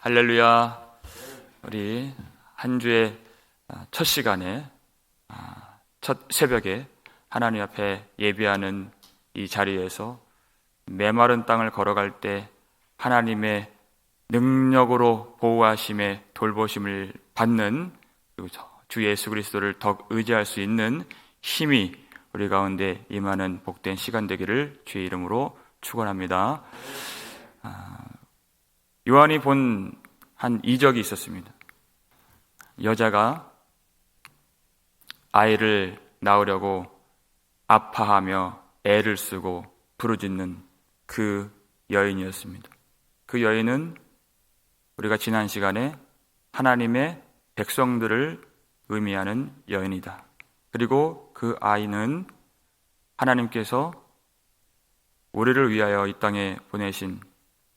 할렐루야. 우리 한 주의 첫 시간에 첫 새벽에 하나님 앞에 예배하는 이 자리에서 메마른 땅을 걸어갈 때 하나님의 능력으로 보호하심에 돌보심을 받는 주 예수 그리스도를 더 의지할 수 있는 힘이 우리 가운데 임하는 복된 시간 되기를 주의 이름으로 축원합니다. 요한이 본 한 이적이 있었습니다. 여자가 아이를 낳으려고 아파하며 애를 쓰고 부르짖는 그 여인이었습니다. 그 여인은 우리가 지난 시간에 하나님의 백성들을 의미하는 여인이다. 그리고 그 아이는 하나님께서 우리를 위하여 이 땅에 보내신,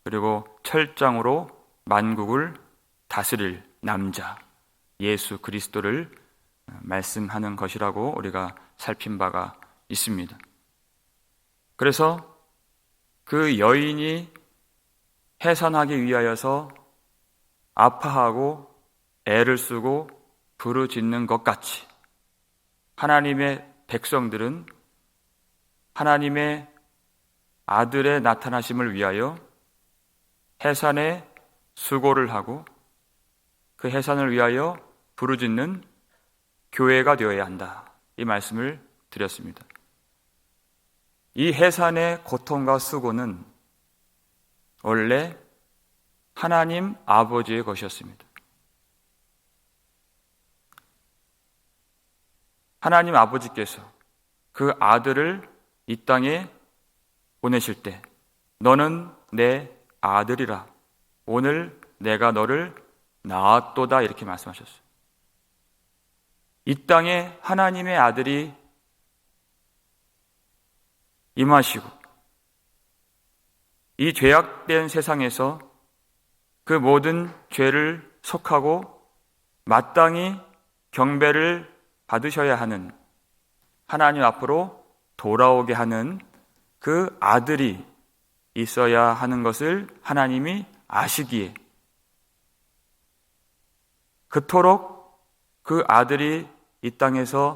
그리고 철장으로 만국을 다스릴 남자 예수 그리스도를 말씀하는 것이라고 우리가 살핀 바가 있습니다. 그래서 그 여인이 해산하기 위하여서 아파하고 애를 쓰고 부르짖는 것 같이 하나님의 백성들은 하나님의 아들의 나타나심을 위하여 해산에 수고를 하고 그 해산을 위하여 부르짖는 교회가 되어야 한다. 이 말씀을 드렸습니다. 이 해산의 고통과 수고는 원래 하나님 아버지의 것이었습니다. 하나님 아버지께서 그 아들을 이 땅에 보내실 때 너는 내 아들이라, 오늘 내가 너를 낳았도다, 이렇게 말씀하셨어요. 이 땅에 하나님의 아들이 임하시고 이 죄악된 세상에서 그 모든 죄를 속하고 마땅히 경배를 받으셔야 하는, 하나님 앞으로 돌아오게 하는 그 아들이 있어야 하는 것을 하나님이 아시기에 그토록 그 아들이 이 땅에서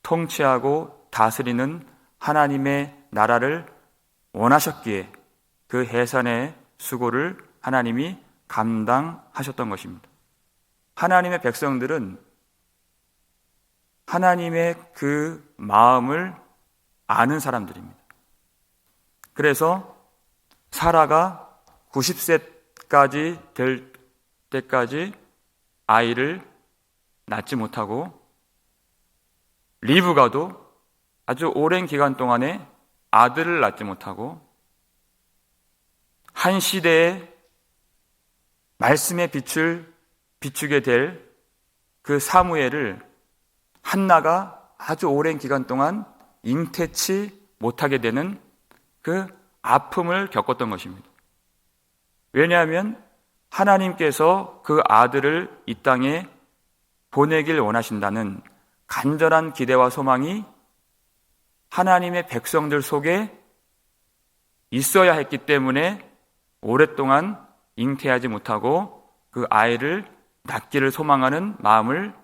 통치하고 다스리는 하나님의 나라를 원하셨기에 그 해산의 수고를 하나님이 감당하셨던 것입니다. 하나님의 백성들은 하나님의 그 마음을 아는 사람들입니다. 그래서 사라가 90세까지 될 때까지 아이를 낳지 못하고 리브가도 아주 오랜 기간 동안에 아들을 낳지 못하고 한 시대에 말씀의 빛을 비추게 될 그 사무엘을 한나가 아주 오랜 기간 동안 잉태치 못하게 되는 그 아픔을 겪었던 것입니다. 왜냐하면 하나님께서 그 아들을 이 땅에 보내길 원하신다는 간절한 기대와 소망이 하나님의 백성들 속에 있어야 했기 때문에 오랫동안 잉태하지 못하고 그 아이를 낳기를 소망하는 마음을,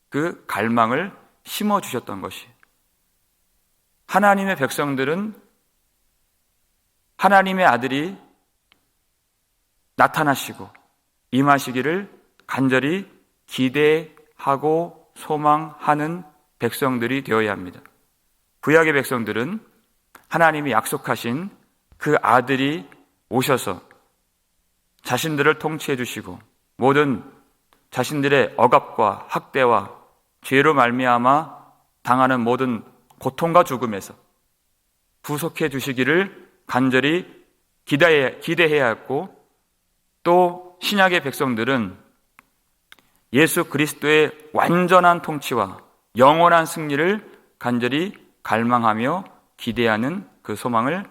그 갈망을 심어주셨던 것이, 하나님의 백성들은 하나님의 아들이 나타나시고 임하시기를 간절히 기대하고 소망하는 백성들이 되어야 합니다. 구약의 백성들은 하나님이 약속하신 그 아들이 오셔서 자신들을 통치해 주시고 모든 자신들의 억압과 학대와 죄로 말미암아 당하는 모든 고통과 죽음에서 구속해 주시기를 간절히 기대해야 했고, 또 신약의 백성들은 예수 그리스도의 완전한 통치와 영원한 승리를 간절히 갈망하며 기대하는 그 소망을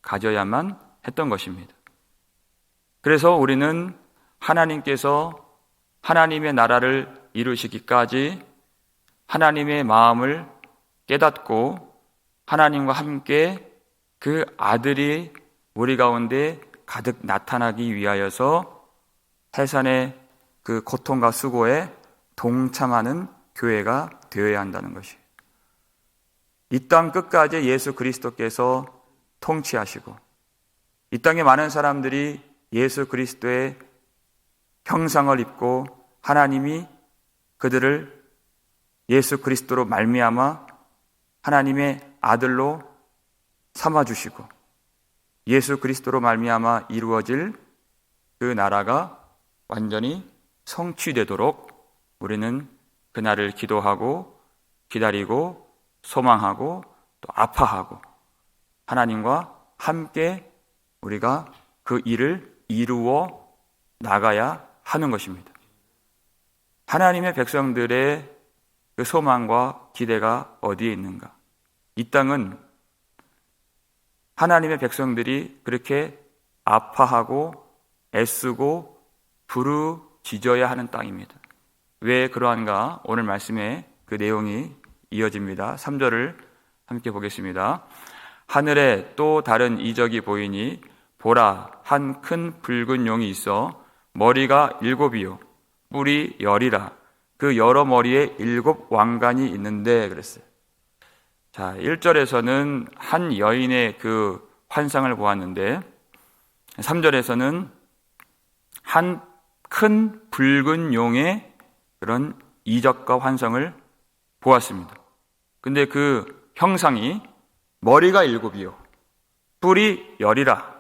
가져야만 했던 것입니다. 그래서 우리는 하나님께서 하나님의 나라를 이루시기까지 하나님의 마음을 깨닫고 하나님과 함께 그 아들이 우리 가운데 가득 나타나기 위하여서 해산의 그 고통과 수고에 동참하는 교회가 되어야 한다는 것이에요. 이 땅 끝까지 예수 그리스도께서 통치하시고 이 땅의 많은 사람들이 예수 그리스도의 형상을 입고 하나님이 그들을 예수 그리스도로 말미암아 하나님의 아들로 삼아주시고 예수 그리스도로 말미암아 이루어질 그 나라가 완전히 성취되도록 우리는 그날을 기도하고 기다리고 소망하고 또 아파하고 하나님과 함께 우리가 그 일을 이루어 나가야 하는 것입니다. 하나님의 백성들의 그 소망과 기대가 어디에 있는가? 이 땅은 하나님의 백성들이 그렇게 아파하고 애쓰고 부르짖어야 하는 땅입니다. 왜 그러한가? 오늘 말씀에 그 내용이 이어집니다. 3절을 함께 보겠습니다. 하늘에 또 다른 이적이 보이니 보라, 한 큰 붉은 용이 있어 머리가 7이요 뿔이 10이라. 그 여러 머리에 7 왕관이 있는데 그랬어요. 자, 1절에서는 한 여인의 그 환상을 보았는데 3절에서는 한 큰 붉은 용의 그런 이적과 환상을 보았습니다. 근데 그 형상이 머리가 7이요 뿔이 10이라.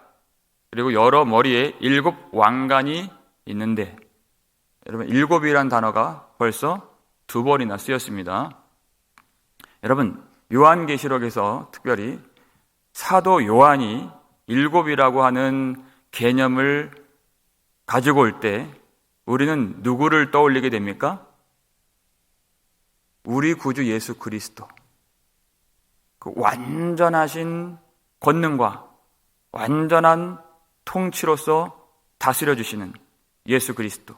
그리고 여러 머리에 7 왕관이 있는데 여러분 7이란 단어가 벌써 2번이나 쓰였습니다. 여러분 요한계시록에서 특별히 사도 요한이 7이라고 하는 개념을 가지고 올 때 우리는 누구를 떠올리게 됩니까? 우리 구주 예수 그리스도. 그 완전하신 권능과 완전한 통치로서 다스려 주시는 예수 그리스도.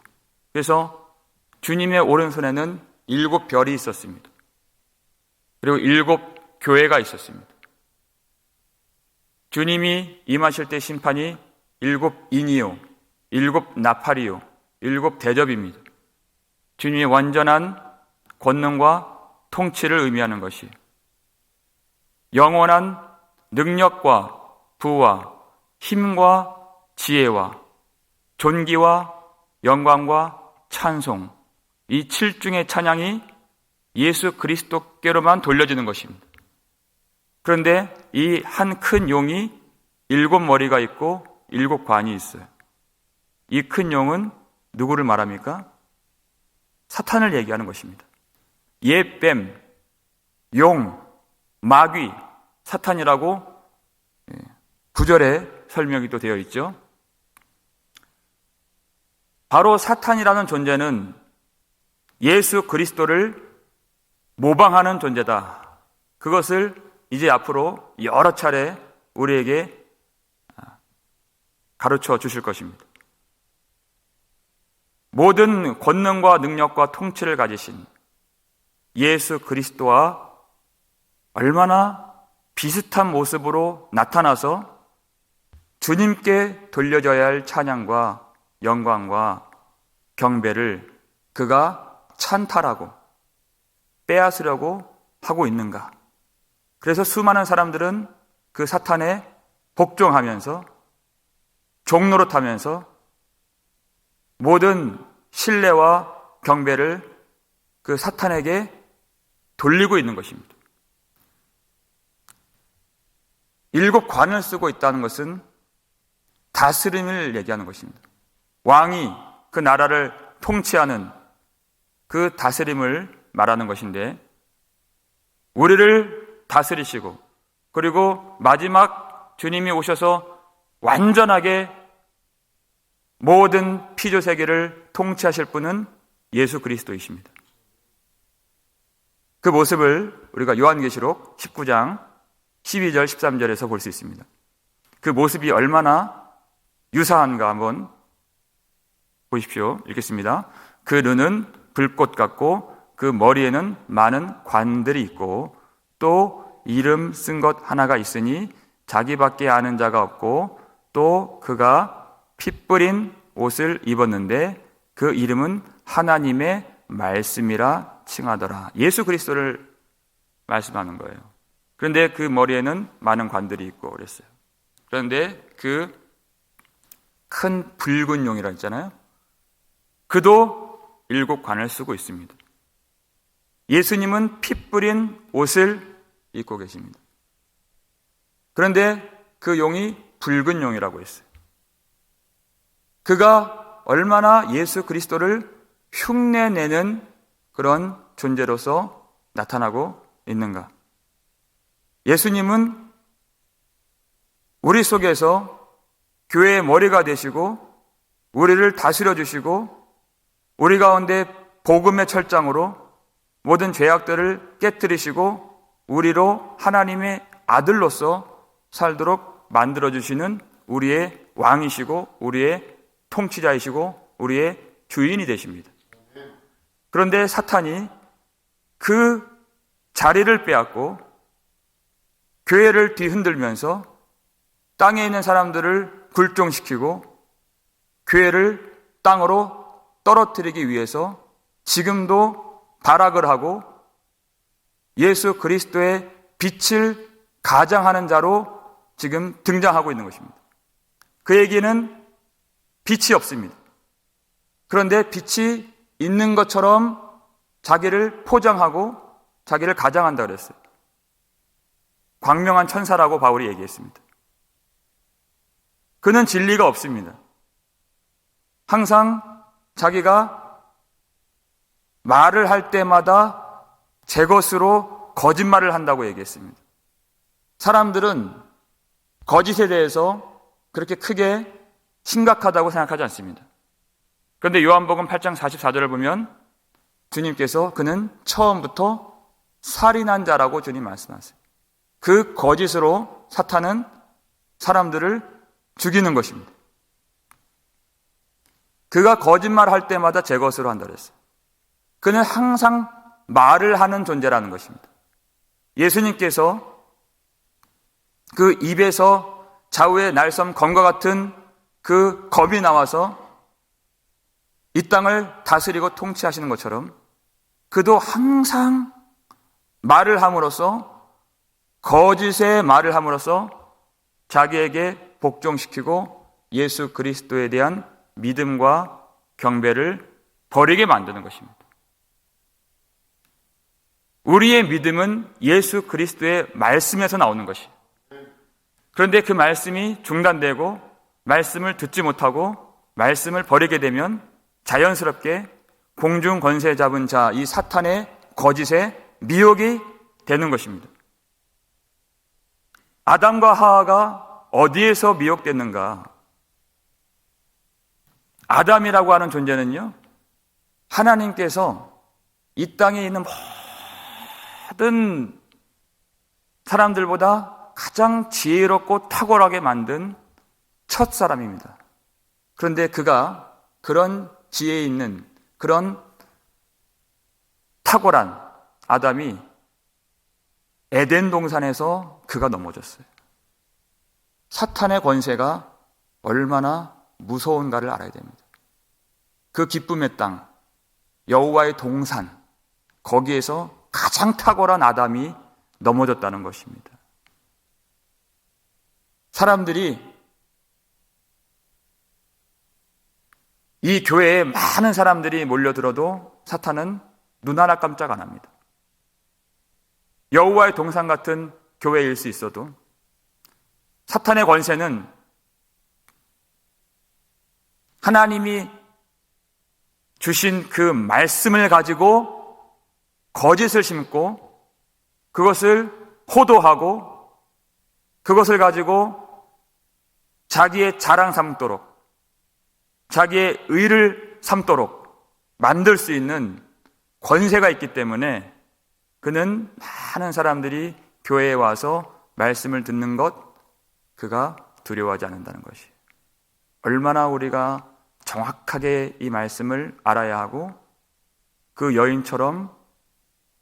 그래서 주님의 오른손에는 7별이 있었습니다. 그리고 7 교회가 있었습니다. 주님이 임하실 때 심판이 7 인이요 7 나팔이요 7 대접입니다. 주님의 완전한 권능과 통치를 의미하는 것이 영원한 능력과 부와 힘과 지혜와 존귀와 영광과 찬송, 이 7중의 찬양이 예수 그리스도께로만 돌려지는 것입니다. 그런데 이 한 큰 용이 7 머리가 있고 7 관이 있어요. 이 큰 용은 누구를 말합니까? 사탄을 얘기하는 것입니다. 옛뱀, 용, 마귀, 사탄이라고 9절에 설명이 또 되어 있죠. 바로 사탄이라는 존재는 예수 그리스도를 모방하는 존재다. 그것을 이제 앞으로 여러 차례 우리에게 가르쳐 주실 것입니다. 모든 권능과 능력과 통치를 가지신 예수 그리스도와 얼마나 비슷한 모습으로 나타나서 주님께 돌려져야 할 찬양과 영광과 경배를 그가 찬탈하고 빼앗으려고 하고 있는가? 그래서 수많은 사람들은 그 사탄에 복종하면서 종노릇하면서 모든 신뢰와 경배를 그 사탄에게 돌리고 있는 것입니다. 7 관을 쓰고 있다는 것은 다스림을 얘기하는 것입니다. 왕이 그 나라를 통치하는 그 다스림을 말하는 것인데 우리를 다스리시고 그리고 마지막 주님이 오셔서 완전하게 모든 피조세계를 통치하실 분은 예수 그리스도이십니다. 그 모습을 우리가 요한계시록 19장 12절 13절에서 볼 수 있습니다. 그 모습이 얼마나 유사한가 한번 보십시오. 읽겠습니다. 그 눈은 불꽃 같고 그 머리에는 많은 관들이 있고 또 이름 쓴 것 하나가 있으니 자기밖에 아는 자가 없고 또 그가 피 뿌린 옷을 입었는데 그 이름은 하나님의 말씀이라 칭하더라. 예수 그리스도를 말씀하는 거예요. 그런데 그 머리에는 많은 관들이 있고 그랬어요. 그런데 그 큰 붉은 용이라 했잖아요. 그도 7관을 쓰고 있습니다. 예수님은 피 뿌린 옷을 입고 계십니다. 그런데 그 용이 붉은 용이라고 했어요. 그가 얼마나 예수 그리스도를 흉내내는 그런 존재로서 나타나고 있는가. 예수님은 우리 속에서 교회의 머리가 되시고 우리를 다스려 주시고 우리 가운데 복음의 철장으로 모든 죄악들을 깨뜨리시고 우리로 하나님의 아들로서 살도록 만들어주시는 우리의 왕이시고 우리의 통치자이시고 우리의 주인이 되십니다. 그런데 사탄이 그 자리를 빼앗고 교회를 뒤흔들면서 땅에 있는 사람들을 굴종시키고 교회를 땅으로 떨어뜨리기 위해서 지금도 발악을 하고 예수 그리스도의 빛을 가장하는 자로 지금 등장하고 있는 것입니다. 그에게는 빛이 없습니다. 그런데 빛이 있는 것처럼 자기를 포장하고 자기를 가장한다 그랬어요. 광명한 천사라고 바울이 얘기했습니다. 그는 진리가 없습니다. 항상 자기가 말을 할 때마다 제 것으로 거짓말을 한다고 얘기했습니다. 사람들은 거짓에 대해서 그렇게 크게 심각하다고 생각하지 않습니다. 그런데 요한복음 8장 44절을 보면 주님께서 그는 처음부터 살인한 자라고 주님 말씀하세요. 그 거짓으로 사탄은 사람들을 죽이는 것입니다. 그가 거짓말할 때마다 제 것으로 한다 그랬어요. 그는 항상 말을 하는 존재라는 것입니다. 예수님께서 그 입에서 좌우의 날섬 검과 같은 그 검이 나와서 이 땅을 다스리고 통치하시는 것처럼 그도 항상 말을 함으로써 거짓의 말을 함으로써 자기에게 복종시키고 예수 그리스도에 대한 믿음과 경배를 버리게 만드는 것입니다. 우리의 믿음은 예수 그리스도의 말씀에서 나오는 것이에요. 그런데 그 말씀이 중단되고 말씀을 듣지 못하고 말씀을 버리게 되면 자연스럽게 공중 권세 잡은 자, 이 사탄의 거짓에 미혹이 되는 것입니다. 아담과 하와가 어디에서 미혹됐는가? 아담이라고 하는 존재는요, 하나님께서 이 땅에 있는 모든 사람들보다 가장 지혜롭고 탁월하게 만든 첫 사람입니다. 그런데 그가 그런 지혜 있는 그런 탁월한 아담이 에덴 동산에서 그가 넘어졌어요. 사탄의 권세가 얼마나 무서운가를 알아야 됩니다. 그 기쁨의 땅, 여호와의 동산, 거기에서 가장 탁월한 아담이 넘어졌다는 것입니다. 사람들이 이 교회에 많은 사람들이 몰려들어도 사탄은 눈 하나 깜짝 안 합니다. 여호와의 동산 같은 교회일 수 있어도 사탄의 권세는 하나님이 주신 그 말씀을 가지고 거짓을 심고 그것을 호도하고 그것을 가지고 자기의 자랑 삼도록 자기의 의를 삼도록 만들 수 있는 권세가 있기 때문에 그는 많은 사람들이 교회에 와서 말씀을 듣는 것 그가 두려워하지 않는다는 것이에요. 얼마나 우리가 정확하게 이 말씀을 알아야 하고 그 여인처럼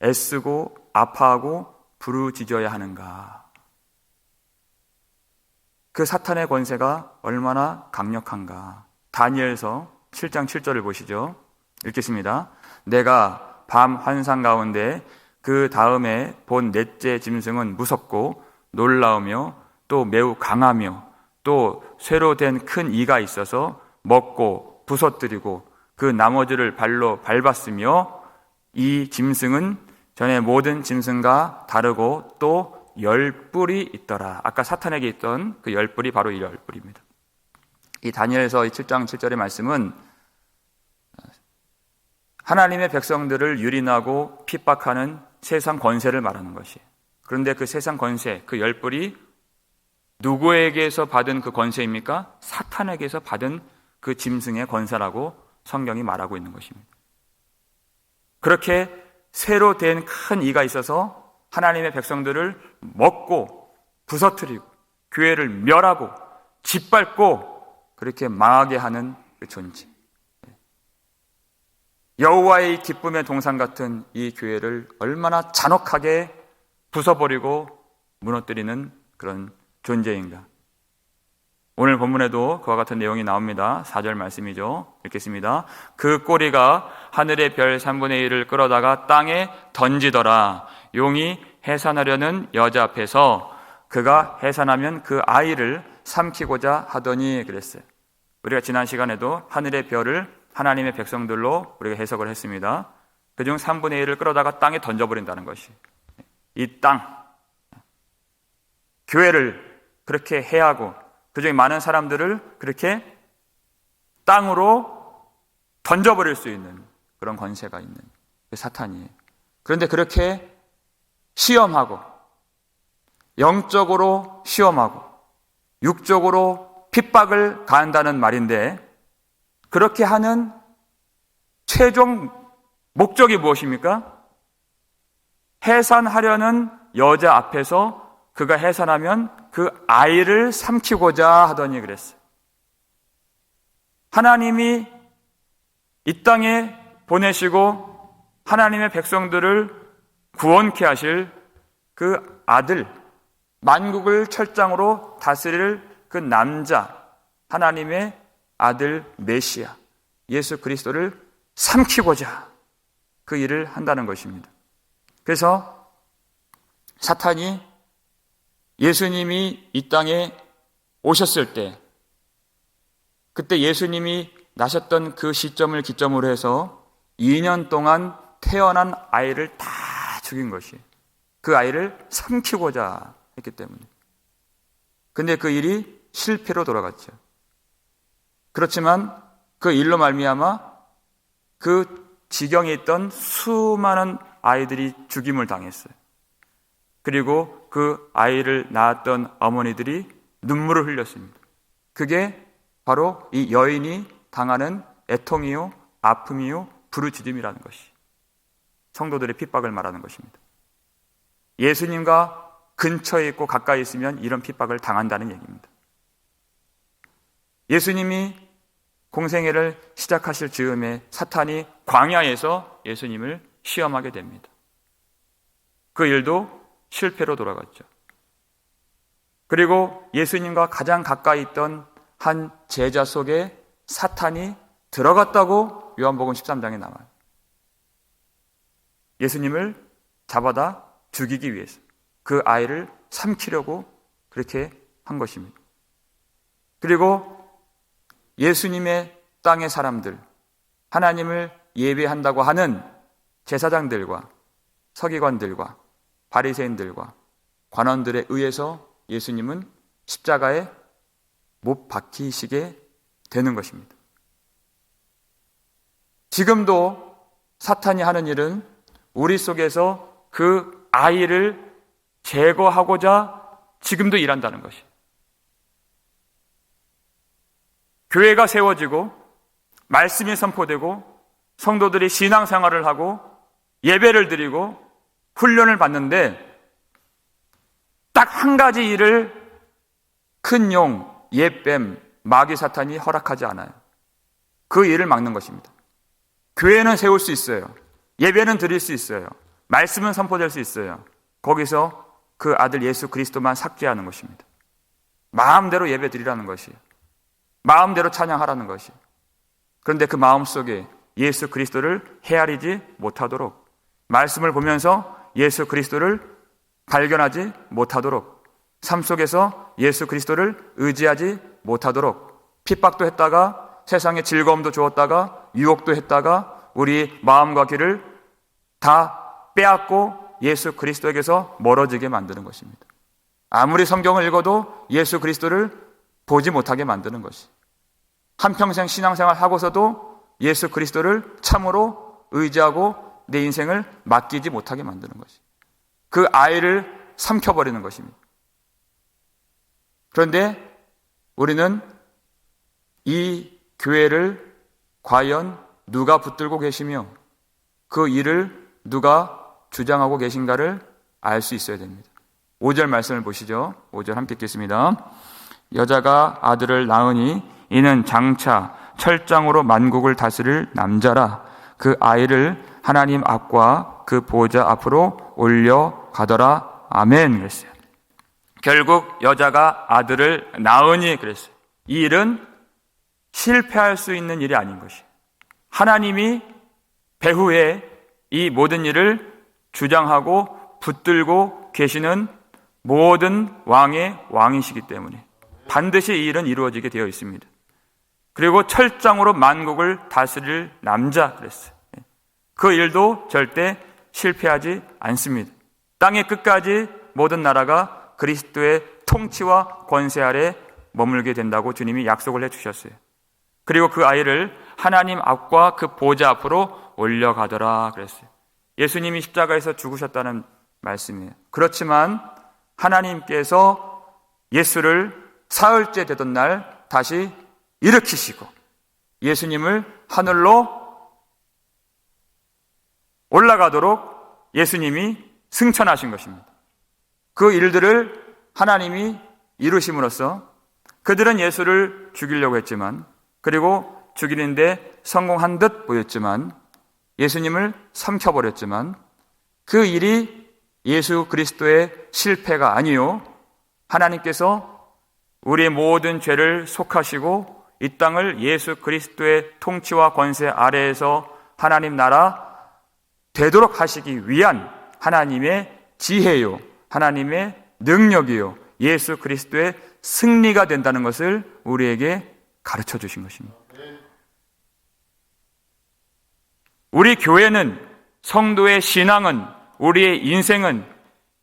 애쓰고 아파하고 부르짖어야 하는가. 그 사탄의 권세가 얼마나 강력한가. 다니엘서 7장 7절을 보시죠. 읽겠습니다. 내가 밤 환상 가운데 그 다음에 본 넷째 짐승은 무섭고 놀라우며 또 매우 강하며 또 쇠로 된 큰 이가 있어서 먹고 부서뜨리고 그 나머지를 발로 밟았으며 이 짐승은 전에 모든 짐승과 다르고 또 10뿔이 있더라. 아까 사탄에게 있던 그 10뿔이 바로 이 10뿔입니다. 이 다니엘서 7장 7절의 말씀은 하나님의 백성들을 유린하고 핍박하는 세상 권세를 말하는 것이에요. 그런데 그 세상 권세, 그 10뿔이 누구에게서 받은 그 권세입니까? 사탄에게서 받은 그 짐승의 권세라고 성경이 말하고 있는 것입니다. 그렇게 새로 된 큰 이가 있어서 하나님의 백성들을 먹고 부서뜨리고 교회를 멸하고 짓밟고 그렇게 망하게 하는 그 존재. 여호와의 기쁨의 동산 같은 이 교회를 얼마나 잔혹하게 부숴버리고 무너뜨리는 그런 존재인가. 오늘 본문에도 그와 같은 내용이 나옵니다. 4절 말씀이죠. 읽겠습니다. 그 꼬리가 하늘의 별 3분의 1을 끌어다가 땅에 던지더라. 용이 해산하려는 여자 앞에서 그가 해산하면 그 아이를 삼키고자 하더니 그랬어요. 우리가 지난 시간에도 하늘의 별을 하나님의 백성들로 우리가 해석을 했습니다. 그중 3분의 1을 끌어다가 땅에 던져버린다는 것이, 이 땅, 교회를 그렇게 해하고 그중에 많은 사람들을 그렇게 땅으로 던져버릴 수 있는 그런 권세가 있는 사탄이에요. 그런데 그렇게 시험하고 영적으로 시험하고 육적으로 핍박을 가한다는 말인데, 그렇게 하는 최종 목적이 무엇입니까? 해산하려는 여자 앞에서 그가 해산하면 그 아이를 삼키고자 하더니 그랬어요. 하나님이 이 땅에 보내시고 하나님의 백성들을 구원케 하실 그 아들, 만국을 철장으로 다스릴 그 남자, 하나님의 아들 메시아 예수 그리스도를 삼키고자 그 일을 한다는 것입니다. 그래서 사탄이 예수님이 이 땅에 오셨을 때, 그때 예수님이 나셨던 그 시점을 기점으로 해서 2년 동안 태어난 아이를 다 죽인 것이, 그 아이를 삼키고자 했기 때문에. 근데 그 일이 실패로 돌아갔죠. 그렇지만 그 일로 말미암아 그 지경에 있던 수많은 아이들이 죽임을 당했어요. 그리고 그 아이를 낳았던 어머니들이 눈물을 흘렸습니다. 그게 바로 이 여인이 당하는 애통이요, 아픔이요, 부르짖음이라는 것이, 성도들의 핍박을 말하는 것입니다. 예수님과 근처에 있고 가까이 있으면 이런 핍박을 당한다는 얘기입니다. 예수님이 공생애를 시작하실 즈음에 사탄이 광야에서 예수님을 시험하게 됩니다. 그 일도 실패로 돌아갔죠. 그리고 예수님과 가장 가까이 있던 한 제자 속에 사탄이 들어갔다고 요한복음 13장에 나와요. 예수님을 잡아다 죽이기 위해서 그 아이를 삼키려고 그렇게 한 것입니다. 그리고 예수님의 땅의 사람들, 하나님을 예배한다고 하는 제사장들과 서기관들과 바리새인들과 관원들에 의해서 예수님은 십자가에 못 박히시게 되는 것입니다. 지금도 사탄이 하는 일은 우리 속에서 그 아이를 제거하고자 지금도 일한다는 것이에요. 교회가 세워지고 말씀이 선포되고 성도들이 신앙생활을 하고 예배를 드리고 훈련을 받는데 딱 한 가지 일을 큰 용, 옛뱀, 마귀 사탄이 허락하지 않아요. 그 일을 막는 것입니다. 교회는 세울 수 있어요. 예배는 드릴 수 있어요. 말씀은 선포될 수 있어요. 거기서 그 아들 예수 그리스도만 삭제하는 것입니다. 마음대로 예배 드리라는 것이에요. 마음대로 찬양하라는 것이에요. 그런데 그 마음속에 예수 그리스도를 헤아리지 못하도록, 말씀을 보면서 예수 그리스도를 발견하지 못하도록, 삶 속에서 예수 그리스도를 의지하지 못하도록, 핍박도 했다가 세상의 즐거움도 주었다가 유혹도 했다가 우리 마음과 귀를 다 빼앗고 예수 그리스도에게서 멀어지게 만드는 것입니다. 아무리 성경을 읽어도 예수 그리스도를 보지 못하게 만드는 것이, 한평생 신앙생활 하고서도 예수 그리스도를 참으로 의지하고 내 인생을 맡기지 못하게 만드는 것이, 그 아이를 삼켜버리는 것입니다. 그런데 우리는 이 교회를 과연 누가 붙들고 계시며 그 일을 누가 주장하고 계신가를 알 수 있어야 됩니다. 5절 말씀을 보시죠. 5절 함께 읽겠습니다. 여자가 아들을 낳으니 이는 장차 철장으로 만국을 다스릴 남자라. 그 아이를 하나님 앞과 그 보좌 앞으로 올려가더라. 아멘. 그랬어요. 결국 여자가 아들을 낳으니 그랬어요. 이 일은 실패할 수 있는 일이 아닌 것이, 하나님이 배후에 이 모든 일을 주장하고 붙들고 계시는 모든 왕의 왕이시기 때문에 반드시 이 일은 이루어지게 되어 있습니다. 그리고 철장으로 만국을 다스릴 남자 그랬어요. 그 일도 절대 실패하지 않습니다. 땅의 끝까지 모든 나라가 그리스도의 통치와 권세 아래 머물게 된다고 주님이 약속을 해주셨어요. 그리고 그 아이를 하나님 앞과 그 보좌 앞으로 올려가더라 그랬어요. 예수님이 십자가에서 죽으셨다는 말씀이에요. 그렇지만 하나님께서 예수를 사흘째 되던 날 다시 일으키시고 예수님을 하늘로 올라가도록 예수님이 승천하신 것입니다. 그 일들을 하나님이 이루심으로써 그들은 예수를 죽이려고 했지만, 그리고 죽이는데 성공한 듯 보였지만, 예수님을 삼켜버렸지만, 그 일이 예수 그리스도의 실패가 아니요, 하나님께서 우리의 모든 죄를 속하시고 이 땅을 예수 그리스도의 통치와 권세 아래에서 하나님 나라 되도록 하시기 위한 하나님의 지혜요, 하나님의 능력이요, 예수 그리스도의 승리가 된다는 것을 우리에게 가르쳐 주신 것입니다. 우리 교회는, 성도의 신앙은, 우리의 인생은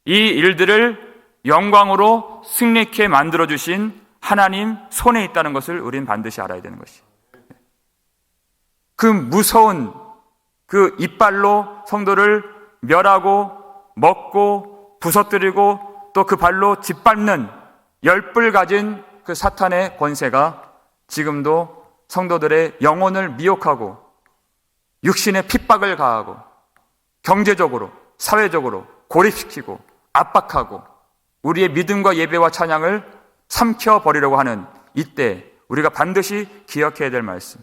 이 일들을 영광으로 승리케 만들어주신 하나님 손에 있다는 것을 우리는 반드시 알아야 되는 것이에요. 그 무서운 그 이빨로 성도를 멸하고 먹고 부서뜨리고 또 그 발로 짓밟는 열불 가진 그 사탄의 권세가 지금도 성도들의 영혼을 미혹하고 육신의 핍박을 가하고 경제적으로, 사회적으로 고립시키고 압박하고 우리의 믿음과 예배와 찬양을 삼켜버리려고 하는 이때 우리가 반드시 기억해야 될 말씀,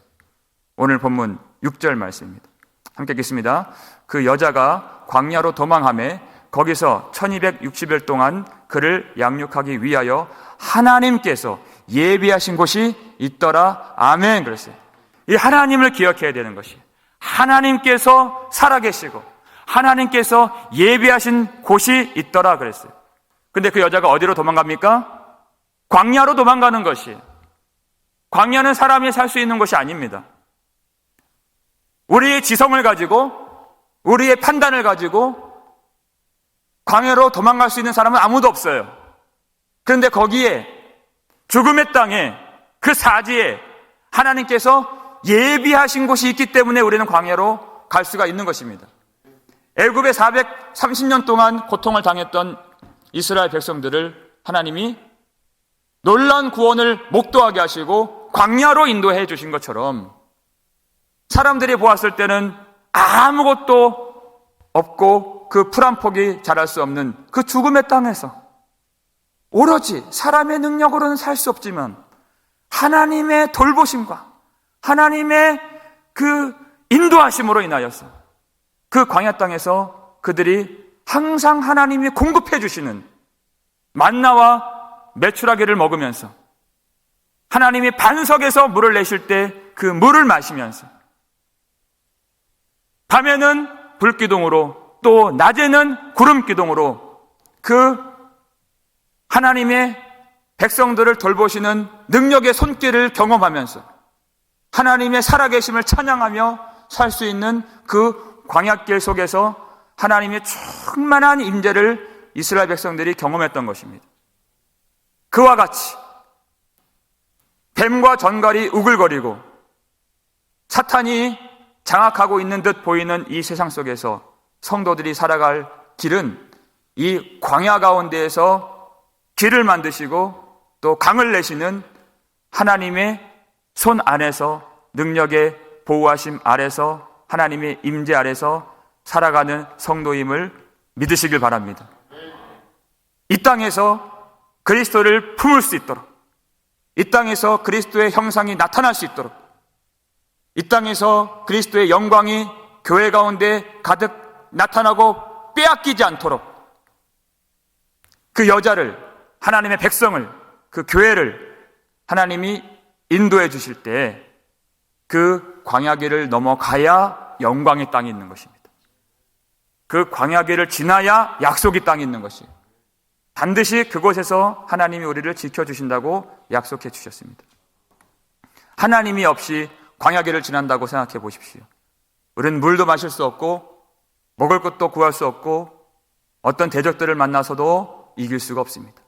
오늘 본문 6절 말씀입니다. 함께 읽겠습니다. 그 여자가 광야로 도망하매 거기서 1260일 동안 그를 양육하기 위하여 하나님께서 예비하신 곳이 있더라. 아멘. 그랬어요. 이 하나님을 기억해야 되는 것이, 하나님께서 살아계시고 하나님께서 예비하신 곳이 있더라 그랬어요. 근데 그 여자가 어디로 도망갑니까? 광야로 도망가는 것이에요. 광야는 사람이 살 수 있는 곳이 아닙니다. 우리의 지성을 가지고, 우리의 판단을 가지고 광야로 도망갈 수 있는 사람은 아무도 없어요. 그런데 거기에 죽음의 땅에, 그 사지에 하나님께서 예비하신 곳이 있기 때문에 우리는 광야로 갈 수가 있는 것입니다. 애굽에 430년 동안 고통을 당했던 이스라엘 백성들을 하나님이 놀라운 구원을 목도하게 하시고 광야로 인도해 주신 것처럼 사람들이 보았을 때는 아무것도 없고 그 풀 한 폭이 자랄 수 없는 그 죽음의 땅에서 오로지 사람의 능력으로는 살 수 없지만 하나님의 돌보심과 하나님의 그 인도하심으로 인하여서 그 광야 땅에서 그들이 항상 하나님이 공급해 주시는 만나와 메추라기를 먹으면서 하나님이 반석에서 물을 내실 때 그 물을 마시면서 밤에는 불기둥으로 또 낮에는 구름기둥으로 그 하나님의 백성들을 돌보시는 능력의 손길을 경험하면서 하나님의 살아계심을 찬양하며 살 수 있는 그 광야길 속에서 하나님의 충만한 임재를 이스라엘 백성들이 경험했던 것입니다. 그와 같이 뱀과 전갈이 우글거리고 사탄이 장악하고 있는 듯 보이는 이 세상 속에서 성도들이 살아갈 길은 이 광야 가운데에서 길을 만드시고 또 강을 내시는 하나님의 손 안에서 능력의 보호하심 아래서 하나님의 임재 아래서 살아가는 성도임을 믿으시길 바랍니다. 이 땅에서 그리스도를 품을 수 있도록, 이 땅에서 그리스도의 형상이 나타날 수 있도록, 이 땅에서 그리스도의 영광이 교회 가운데 가득 나타나고 빼앗기지 않도록 그 여자를, 하나님의 백성을, 그 교회를 하나님이 인도해 주실 때 그 광야길을 넘어가야 영광의 땅이 있는 것입니다. 그 광야길을 지나야 약속의 땅이 있는 것이에요. 반드시 그곳에서 하나님이 우리를 지켜주신다고 약속해 주셨습니다. 하나님이 없이 광야길을 지난다고 생각해 보십시오. 우리는 물도 마실 수 없고 먹을 것도 구할 수 없고 어떤 대적들을 만나서도 이길 수가 없습니다.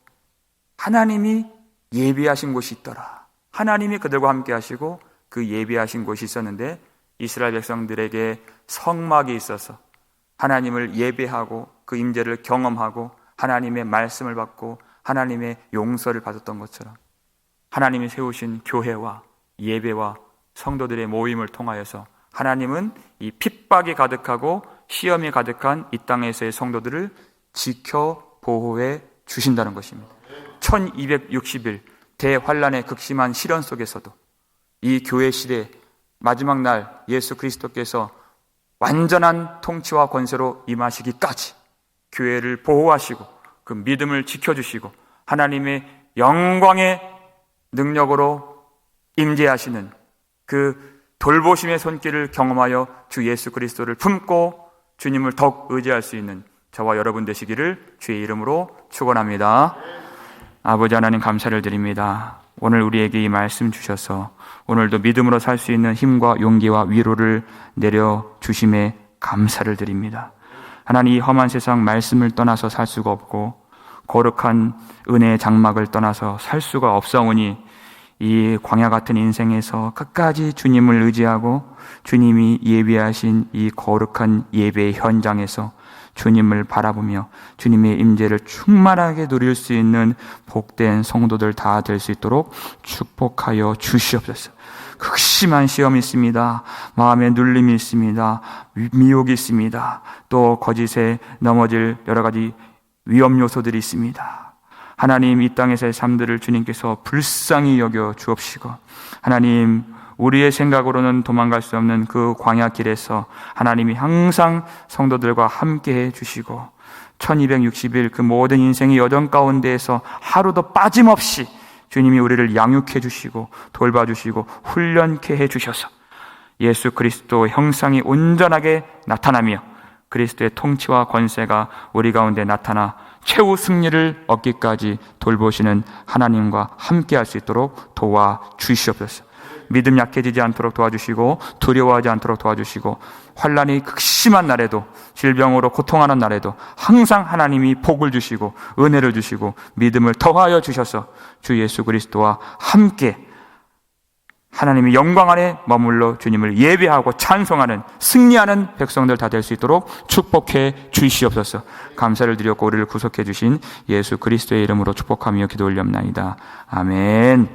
하나님이 예비하신 곳이 있더라. 하나님이 그들과 함께 하시고 그 예비하신 곳이 있었는데 이스라엘 백성들에게 성막이 있어서 하나님을 예배하고 그 임재를 경험하고 하나님의 말씀을 받고 하나님의 용서를 받았던 것처럼 하나님이 세우신 교회와 예배와 성도들의 모임을 통하여서 하나님은 이 핍박이 가득하고 시험이 가득한 이 땅에서의 성도들을 지켜 보호해 주신다는 것입니다. 1260일 대환란의 극심한 시련 속에서도 이 교회 시대 마지막 날 예수 그리스도께서 완전한 통치와 권세로 임하시기까지 교회를 보호하시고 그 믿음을 지켜주시고 하나님의 영광의 능력으로 임재하시는 그 돌보심의 손길을 경험하여 주 예수 그리스도를 품고 주님을 더욱 의지할 수 있는 저와 여러분 되시기를 주의 이름으로 축원합니다. 아버지 하나님 감사를 드립니다. 오늘 우리에게 이 말씀 주셔서 오늘도 믿음으로 살 수 있는 힘과 용기와 위로를 내려주심에 감사를 드립니다. 하나님, 이 험한 세상 말씀을 떠나서 살 수가 없고 거룩한 은혜의 장막을 떠나서 살 수가 없사오니 이 광야 같은 인생에서 끝까지 주님을 의지하고 주님이 예비하신 이 거룩한 예배의 현장에서 주님을 바라보며 주님의 임재를 충만하게 누릴 수 있는 복된 성도들 다 될 수 있도록 축복하여 주시옵소서. 극심한 시험이 있습니다. 마음의 눌림이 있습니다. 미혹이 있습니다. 또 거짓에 넘어질 여러 가지 위험 요소들이 있습니다. 하나님, 이 땅에서의 삶들을 주님께서 불쌍히 여겨 주옵시고 하나님, 우리의 생각으로는 도망갈 수 없는 그 광야 길에서 하나님이 항상 성도들과 함께해 주시고 1260일 그 모든 인생의 여정 가운데에서 하루도 빠짐없이 주님이 우리를 양육해 주시고 돌봐주시고 훈련케 해 주셔서 예수 그리스도 형상이 온전하게 나타나며 그리스도의 통치와 권세가 우리 가운데 나타나 최후 승리를 얻기까지 돌보시는 하나님과 함께할 수 있도록 도와주시옵소서. 믿음 약해지지 않도록 도와주시고 두려워하지 않도록 도와주시고 환난이 극심한 날에도 질병으로 고통하는 날에도 항상 하나님이 복을 주시고 은혜를 주시고 믿음을 더하여 주셔서 주 예수 그리스도와 함께 하나님의 영광 안에 머물러 주님을 예배하고 찬송하는 승리하는 백성들 다 될 수 있도록 축복해 주시옵소서. 감사를 드렸고 우리를 구속해 주신 예수 그리스도의 이름으로 축복하며 기도 올렸나이다. 아멘.